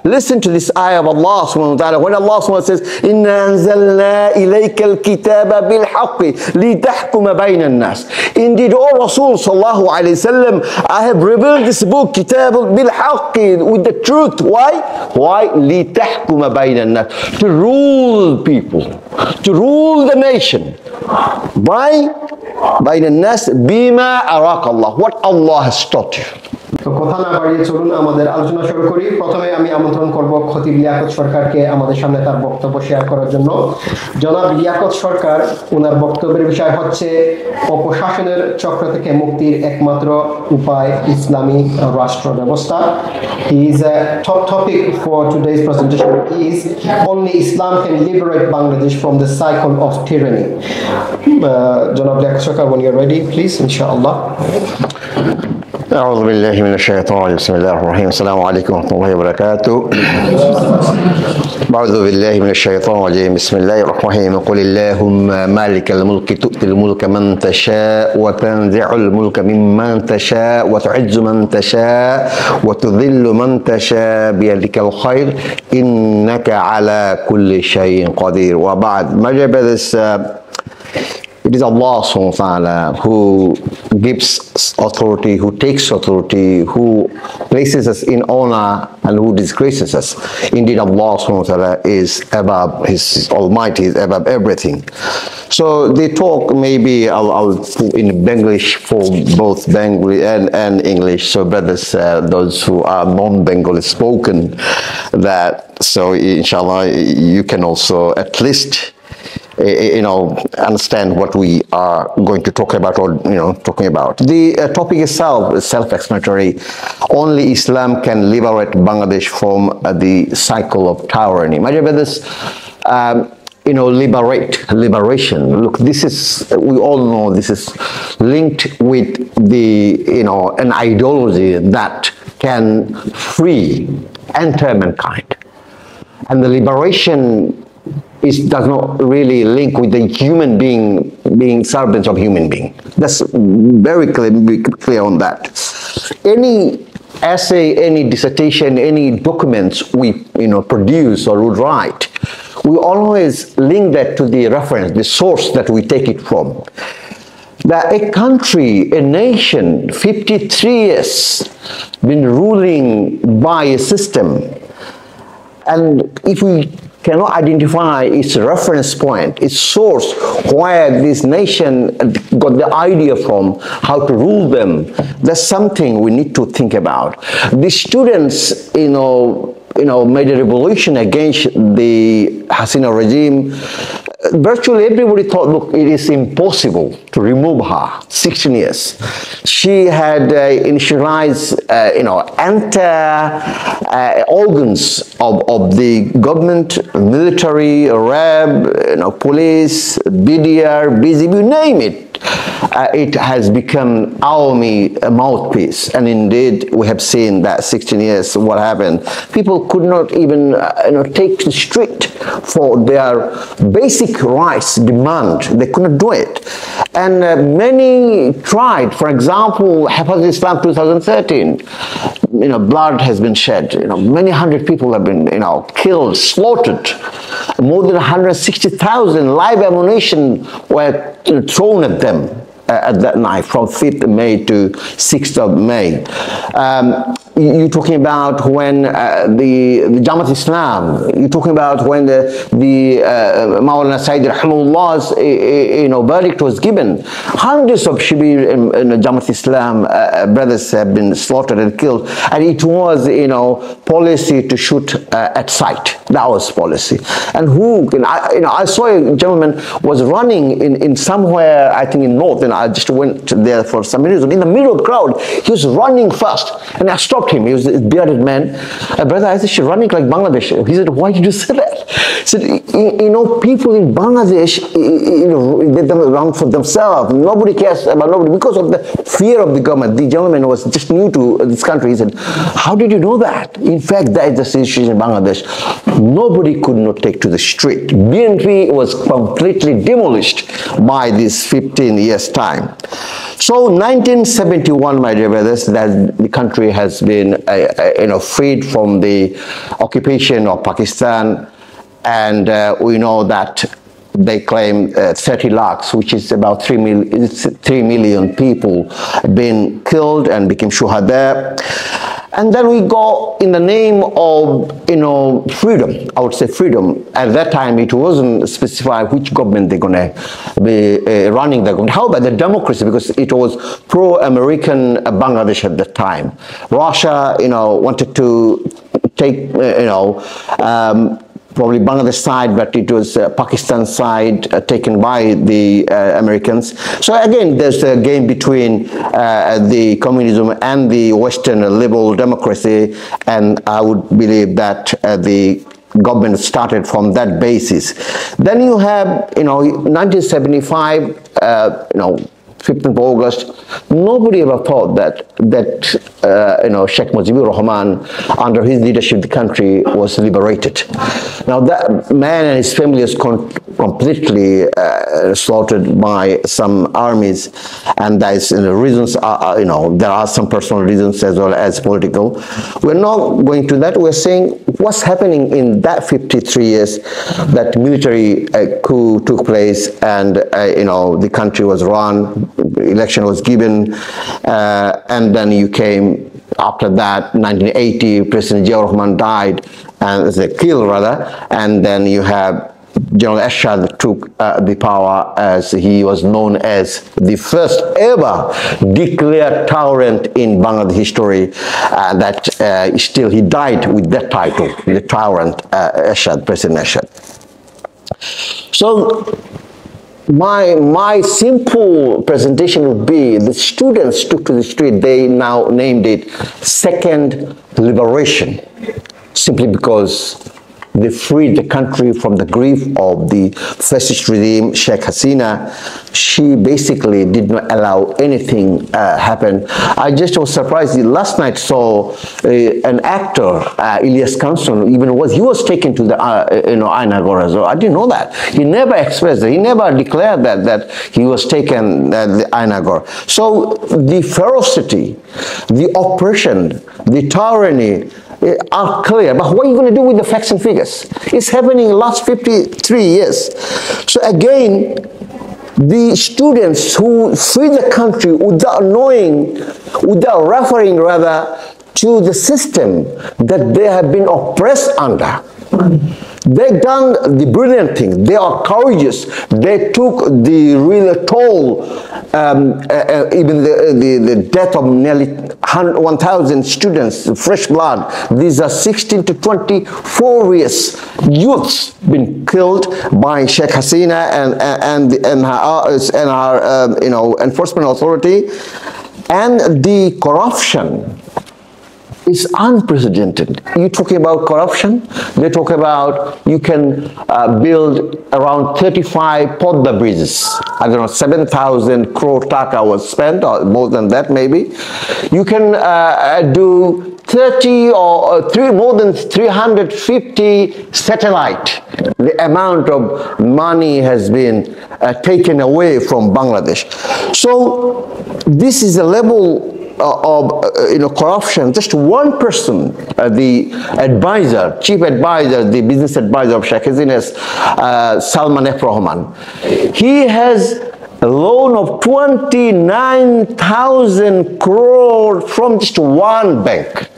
Listen to this ayah of Allah subhanahu wa ta'ala. When Allah subhanahu wa ta'ala says, Inna anzalna ilayka al-kitaba bil-haqqi litahkuma bayna an-nas. Indeed, O Rasul sallallahu alayhi wasallam, I have revealed this book, kitab bil-haqqi, with the truth. Why? Why? Litahkuma bayna an-nas. To rule people, to rule the nation. By bayna an-nas bima araka Allah. What Allah has taught you. তো কথা না বাড়িয়ে চলুন আমাদের আলোচনা শুরু করি। প্রথমে আমি আমন্ত্রণ করব খতিব লিয়াকত সরকারকে আমাদের সামনে তার বক্তব্য শেয়ার করার জন্য। জনাব লিয়াকত সরকার, ওনার বক্তব্যের বিষয় হচ্ছে অপশাসনের চক্র থেকে মুক্তির একমাত্র উপায় ইসলামী রাষ্ট্র ব্যবস্থা। His top topic for today's presentation is only Islam can liberate Bangladesh from the cycle of tyranny. জনাব লিয়াকত সরকার, when you're ready, please, inshallah. أعوذ بالله من الشيطان الرجيم بسم الله الرحمن الرحيم السلام عليكم ورحمة الله وبركاته أعوذ بالله من الشيطان الرجيم بسم الله الرحمن الرحيم قل اللهم مالك الملك تؤتي الملك من تشاء وتنزع الملك ممن تشاء وتعز من تشاء وتذل من تشاء بيدك الخير إنك على كل شيء قدير وبعد ما جاب this it is Allah subhanahu wa ta'ala who gives authority, who takes authority, who places us in honor and who disgraces us. Indeed, Allah subhanahu wa ta'ala is above, His Almighty is above everything. So they talk, maybe I'll put in Benglish for both Bengali and English, so brothers, those who are non-Bengali spoken, that, so inshallah you can also at least understand what we are going to talk about or, talking about. The topic itself is self-explanatory. Only Islam can liberate Bangladesh from the cycle of tyranny. My dear brothers, liberation. Look, this is, we all know this is linked with the, an ideology that can free entire mankind. And the liberation does not really link with the human being servants of human being. That's very clear on that. Any essay, any dissertation, any documents we produce or would write, we always link that to the reference, the source that we take it from. That a country, a nation, 53 years been ruling by a system, and if we cannot identify its reference point, its source, where this nation got the idea from, how to rule them, that's something we need to think about. The students, made a revolution against the Hasina regime. Virtually everybody thought, look, it is impossible to remove her, 16 years. She had initialized, organs of the government, military, RAB, police, BDR, BZB, you name it. It has become army mouthpiece, and indeed we have seen that 16 years what happened. People could not even take the street for their basic rights demand. They could not do it, and many tried. For example, Hafaz Islam 2013, blood has been shed. Many hundred people have been killed, slaughtered. More than 160,000 live ammunition were thrown at them at that night, from 5th of May to 6th of May. You're talking about when the Jamaat Islam, you're talking about when the Maulana Sayyid Rahmanullah's verdict was given. Hundreds of Shibir Jamaat Islam brothers have been slaughtered and killed, and it was policy to shoot at sight. That was policy. And I saw a gentleman was running in somewhere, I think in north, and I just went there for some minutes. In the middle of the crowd, he was running fast, and I stopped him. He was a bearded man. Brother, I said, she's running like Bangladesh. He said, why did you say that? So, people in Bangladesh, they run for themselves. Nobody cares about nobody because of the fear of the government. The gentleman was just new to this country. He said, how did you know that? In fact, that is the situation in Bangladesh. Nobody could not take to the street. BNP was completely demolished by this 15 years time. So 1971, my dear brothers, that the country has been freed from the occupation of Pakistan, and we know that they claim 30 lakhs, which is about 3 million people been killed and became shuhada. And then we go in the name of, freedom. I would say freedom. At that time, it wasn't specified which government they're going to be running the government. How about the democracy? Because it was pro-American Bangladesh at that time. Russia, wanted to take, probably Bangladesh side, but it was Pakistan side taken by the Americans. So again, there's a game between the communism and the Western liberal democracy, and I would believe that the government started from that basis. Then you have, 1975, 15th of August, nobody ever thought that Sheikh Mujibur Rahman, under his leadership, the country was liberated. Now that man and his family is completely slaughtered by some armies, and there is reasons. There are some personal reasons as well as political. We're not going to that. We're saying what's happening in that 53 years that military coup took place, and the country was run. Election was given, and then you came after that, 1980, President Ziaur Rahman died, and killed rather, and then you have General Ershad took the power, as he was known as the first ever declared tyrant in Bangladesh history. That still he died with that title, the tyrant Ershad, President Ershad. So my simple presentation would be the students took to the street. They now named it Second Liberation, simply because they freed the country from the grief of the fascist regime, Sheikh Hasina. She basically did not allow anything happen. I just was surprised. Last night saw an actor, Ilyas Kansun, he was taken to the Ainagor as well. I didn't know that. He never expressed it. He never declared that he was taken the Ainagor. So the ferocity, the oppression, the tyranny are clear, but what are you going to do with the facts and figures? It's happening in the last 53 years. So again, the students who flee the country without knowing, without referring rather to the system that they have been oppressed under, they've done the brilliant thing. They are courageous. They took the real toll, even the death of nearly 1,000 students, fresh blood. These are 16 to 24 years youths been killed by Sheikh Hasina and her enforcement authority, and the corruption is unprecedented. You're talking about corruption. They talk about you can build around 35 Podda bridges. I don't know, 7,000 crore taka was spent, or more than that maybe. You can do 30 or more than 350 satellite. The amount of money has been taken away from Bangladesh. So this is a level of corruption. Just one person, the advisor, chief advisor, the business advisor of Sheikh Hasina's, Salman F. Rahman, he has a loan of 29,000 crore from just one bank.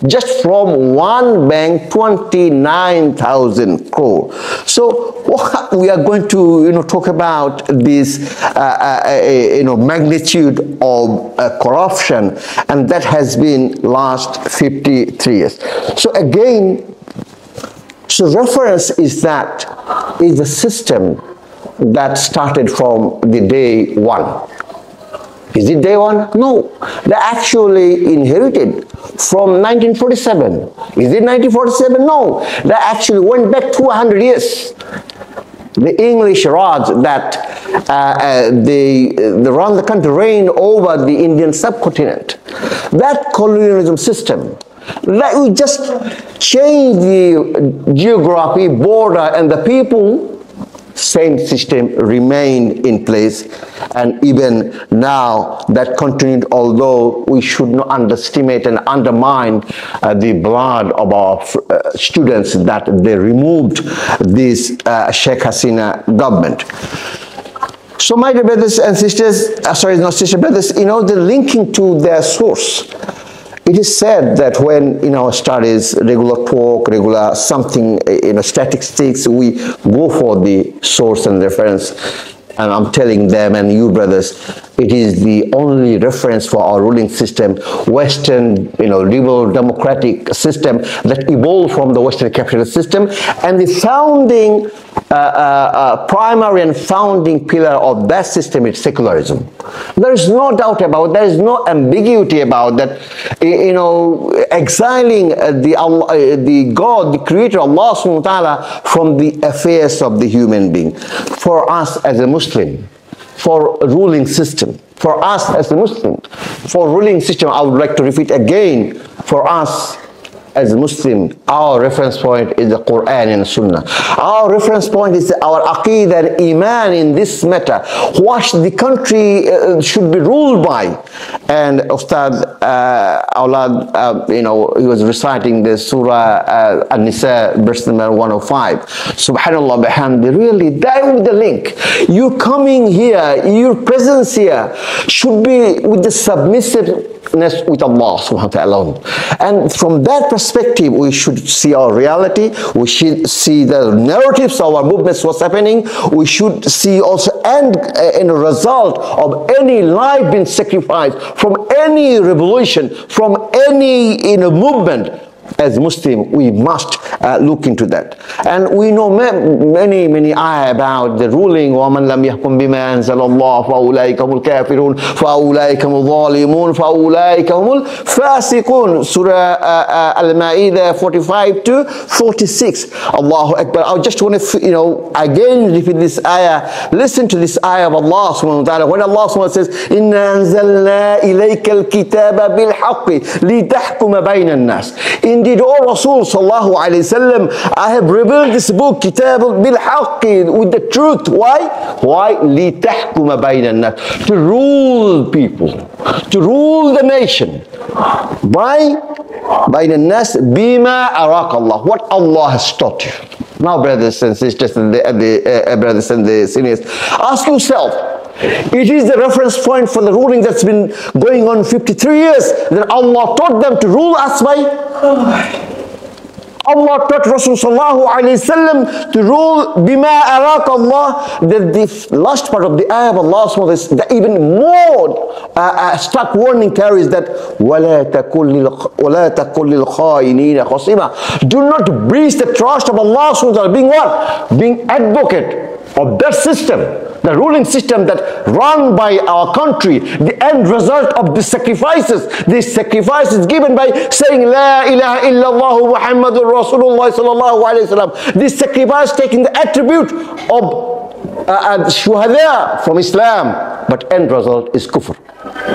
Just from one bank, 29,000 crore. So what we are going to talk about this magnitude of corruption, and that has been last 53 years. So again, so reference is that is the system that started from the day one. Is it day one? No. They actually inherited from 1947. Is it 1947? No. They actually went back 200 years. The English Raj that they run the country, reigned over the Indian subcontinent. That colonialism system, like we just change the geography, border, and the people, same system remained in place, and even now that continued, although we should not underestimate and undermine the blood of our students that they removed this Sheikh Hasina government. So my dear brothers and sisters, sorry, not sisters, brothers, you know, the linking to their source. It is said that when in our studies, regular talk, regular something, statistics, we go for the source and reference. And I'm telling them and you brothers, it is the only reference for our ruling system, Western, liberal democratic system that evolved from the Western capitalist system, and the founding, primary and founding pillar of that system is secularism. There is no doubt about it. There is no ambiguity about that. Exiling the God, the Creator, Allah subhanahu wa ta'ala, from the affairs of the human being. For us as a Muslim, for a ruling system, for us as a Muslim, for ruling system, I would like to repeat again, for us as a Muslim, our reference point is the Quran and Sunnah. Our reference point is our Aqeedah and Iman in this matter. What the country should be ruled by. And Ustad Aulad, he was reciting the Surah An-Nisa, verse number 105. Subhanallah bihamdi, really, that with the link. You coming here, your presence here should be with the submissiveness with Allah subhanahu wa ta'ala. And from that perspective, we should see our reality, we should see the narratives of our movements, what's happening, we should see also in a result of any life being sacrificed, from any revolution, from any movement. As Muslim, we must look into that. And we know many ayah about the ruling, وَمَنْ لَمْ يَحْكُمْ بِمَا أَنزَلَ اللَّهُ فَأُولَٰئِكَ هُمُ الْكَافِرُونَ فَأُولَٰئِكَ هُمُ الظَّالِمُونَ فَأُولَٰئِكَ هُمُ الْفَاسِقُونَ. Surah Al-Ma'idah 45 to 46. Allahu Akbar. I just want to, again repeat this ayah. Listen to this ayah of Allah subhanahu wa ta'ala. When Allah subhanahu wa ta'ala says, إِنَّا أَنزَلْنَا إِلَيْكَ الْكِتَابَ بِالْحَقِّ لِتَحْكُمَ بَيْنَ النَّاسِ. Indeed, O Rasul sallallahu alayhi wasallam, I have revealed this book, Kitab bil-Haqqi, with the truth. Why? Why? لِتَحْكُمَ بَيْنَ النَّاسِ. To rule people, to rule the nation. By بَيْنَ النَّاسِ بِمَا أَرَاكَ اللَّهُ. What Allah has taught you. Now, brothers and sisters, and brothers and the seniors, ask yourself, it is the reference point for the ruling that's been going on 53 years that Allah taught them to rule us by. Allah taught Rasul sallallahu alayhi wasallam to rule bima araka Allah. The last part of the ayah of Allah is the even more stark warning carries that وَلَا تَكُلْ لِلْخَائِنِينَ خَصِيمًا. Do not breach the trust of Allah subhanahu wa ta'ala, being what? Being advocate of that system, the ruling system that run by our country, the end result of the sacrifices. This sacrifice is given by saying La ilaha illallah Muhammadur Rasulullah sallallahu alayhi wasallam. This sacrifice taking the attribute of shuhada from Islam, but end result is kufr.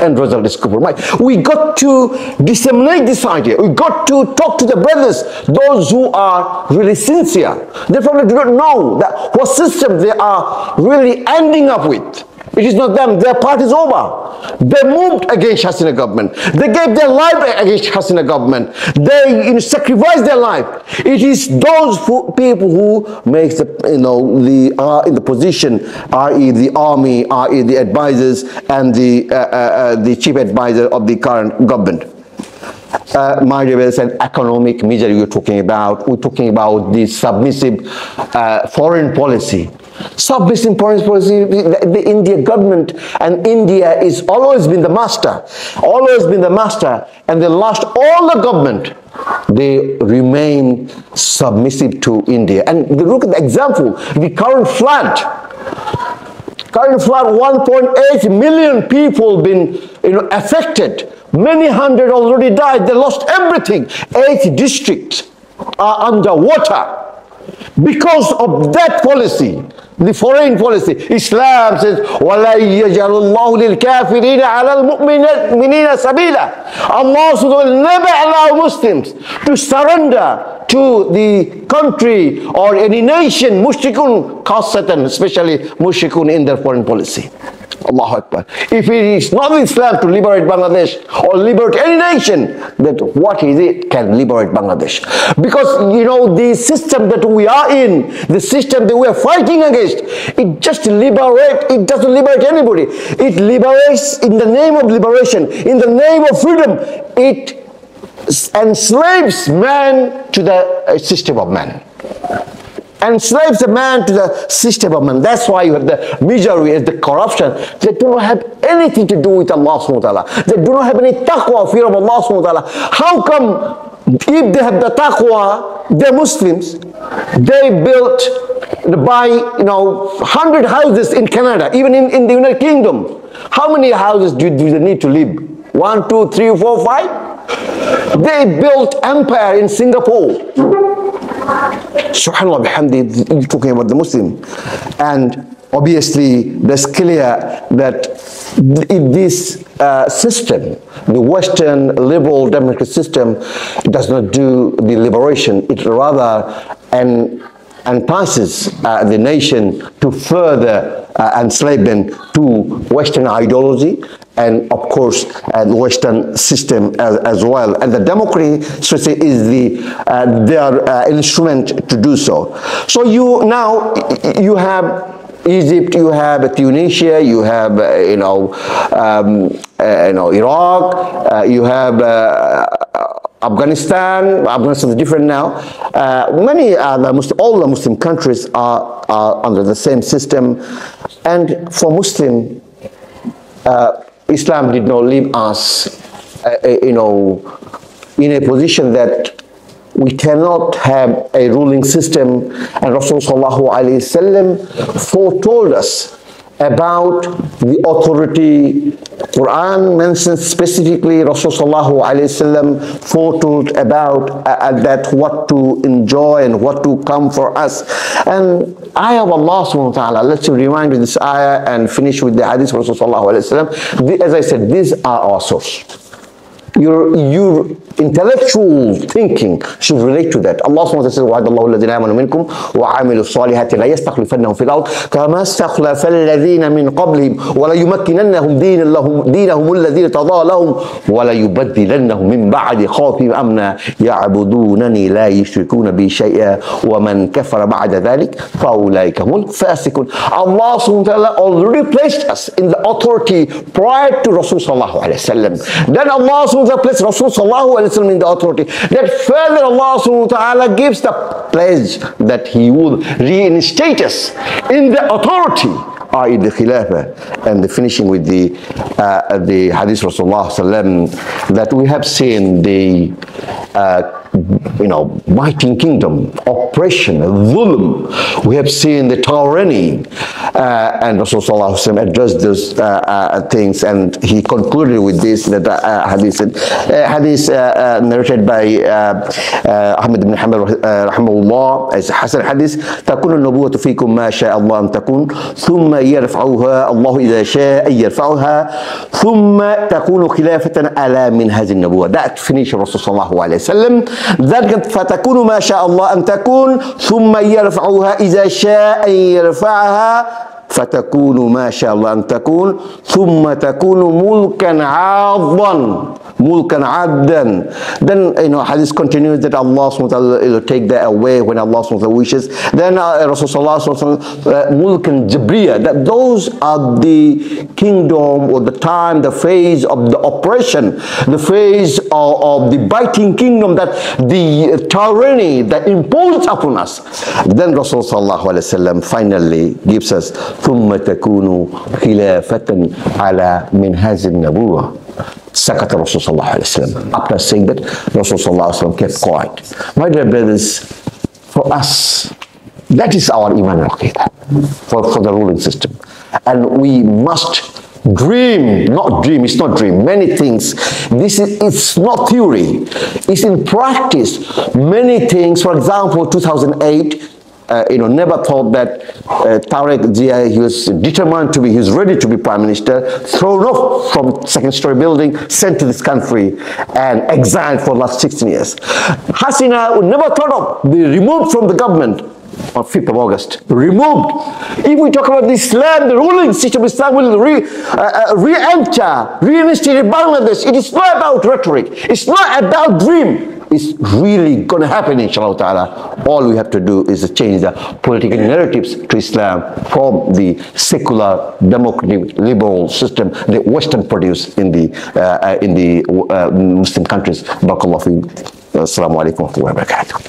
End result is kufr. Right? We got to disseminate this idea. We got to talk to the brothers, those who are really sincere. They probably do not know that what system they are really ending up with. It is not them. Their part is over. They moved against Hasina government. They gave their life against Hasina government. They sacrificed their life. It is those people who make are in the position, i.e. the army, i.e. the advisors and the chief advisor of the current government. My dear brothers, and economic misery we're talking about the submissive foreign policy. Submissive foreign policy, the Indian government, and India is always been the master, and they lost all the government. They remain submissive to India. And look at the example, the current flood. Current flood, 1.8 million people been affected. Many hundred already died. They lost everything. 8 districts are underwater because of that policy, the foreign policy. Islam says, وَلَا يَجْعَلُ اللَّهُ لِلْكَافِرِينَ عَلَى الْمُؤْمِنِينَ سَبِيلًا. Allah will never allow Muslims to surrender to the country or any nation, mushrikun khasatan, especially mushrikun in their foreign policy. Allahu Akbar. If it is not Islam to liberate Bangladesh or liberate any nation, that what is it can liberate Bangladesh? Because the system that we are in, the system that we are fighting against, it doesn't liberate anybody. It liberates in the name of liberation, in the name of freedom. It enslaves man to the system of man. Enslaves the man to the system of man. That's why you have the misery and the corruption. They do not have anything to do with Allah subhanahu wa ta'ala. They do not have any taqwa, fear of Allah subhanahu wa ta'ala. How come if they have the taqwa, they're Muslims, they built by 100 houses in Canada, even in the United Kingdom. How many houses do they need to live? 1, 2, 3, 4, 5? They built empire in Singapore. Subhanallah bihamdi, you're talking about the Muslim. And obviously, that's clear that this system, the Western liberal democratic system, does not do the liberation. It rather entices the nation to further enslave them to Western ideology, and of course the Western system as well. And the democracy is their instrument to do so. So you have Egypt, you have Tunisia, you have Iraq, you have Afghanistan. Afghanistan is different now. All the Muslim countries are under the same system, and for Muslim, Islam did not leave us, in a position that we cannot have a ruling system. And Rasulullah ﷺ foretold us about the authority. Quran mentions specifically, Rasulullah ﷺ foretold about that what to enjoy and what to come for us. And ayah of Allah subhanahu wa ta'ala, let's remind with this ayah and finish with the hadith of Rasulullah ﷺ. As I said, these are our source. Your intellectual thinking should relate to that. Allah subhanahu wa ta'ala says, وَعَدَ اللَّهُ الَّذِينَ آمَنُوا مِنْكُمْ وَعَمِلُوا الصَّالِحَاتِ لَا يَسْتَخْلِفَنَّهُمْ فِي الْأَرْضِ كَمَا اسْتَخْلَفَ الَّذِينَ مِنْ قَبْلِهِمْ وَلَيُمَكِّنَنَّهُمْ دِينَهُمُ الَّذِي ارْتَضَىٰ لَهُمْ وَلَيُبَدِّلَنَّهُمْ مِنْ بَعْدِ خَوْفِهِمْ أَمْنًا يَعْبُدُونَنِي لَا يُشْرِكُونَ بِي شَيْئًا وَمَنْ كَفَرَ بَعْدَ ذَلِكَ فَأُولَٰئِكَ هُمُ الْفَاسِقُونَ. Allah subhanahu wa ta'ala already placed us in the authority prior to Rasulullah sallallahu alaihi wasallam. Then Allah subhanahu wa ta'ala placed Rasulullah sallallahu alaihi wasallam in the authority. That further Allah subhanahu wa ta'ala gives the pledge that He will reinstate us in the authority, i.e. the Khilafah. And the finishing with the Hadith Rasulullah sallam, that we have seen the mighty kingdom, oppression, dhulm. We have seen the tyranny, and Rasulullah addressed those things, and he concluded with this, that hadith narrated by Ahmad ibn Hanbal rahimahullah as Hasan hadith. تكون النبوة فيكم ما شاء الله أن تكون ثم يرفعها الله إذا شاء أن يرفعها ثم تكون خلافة على منهج النبوة. That finished Rasulullah sallallahu alaihi wasallam. ذلك فتكون ما شاء الله أن تكون ثم يرفعها إذا شاء أن يرفعها فتكون ما شاء الله أن تكون ثم تكون ملكا عاضا ملكا عبدا. Then hadith continues that Allah subhanahu wa ta'ala will take that away when Allah subhanahu wa ta'ala wishes. Then Rasulullah sallallahu alaihi wasallam mulkan jabriya, that those are the kingdom or the time, the phase of the oppression, the phase of the biting kingdom, that the tyranny that imposed upon us. Then Rasulullah sallallahu alaihi wasallam finally gives us ثم تكون خلافة على منهج النبوة. Sakata Rasulullah sallallahu alaihi wasallam. After saying that, Rasulullah sallallahu alaihi wasallam kept quiet. My dear brothers, for us, that is our iman al-aqidah, for the ruling system. and we must dream, not dream, it's not dream, many things. It's not theory, it's in practice. Many things, for example, 2008, never thought that Tariq Zia, he was determined to be, he was ready to be prime minister, thrown off from second-story building, sent to this country and exiled for the last 16 years. Hasina would never thought of being removed from the government on 5th of August. Removed. If we talk about Islam, the ruling system of Islam will re-enter, reinstate Bangladesh. It is not about rhetoric. It's not about dream. It's really going to happen, inshallah ta'ala. All we have to do is to change the political narratives to Islam from the secular, democratic, liberal system that Western produced in the Muslim countries. Barakallahu feekum. Assalamu alaikum wa rahmatullahi wa barakatuh.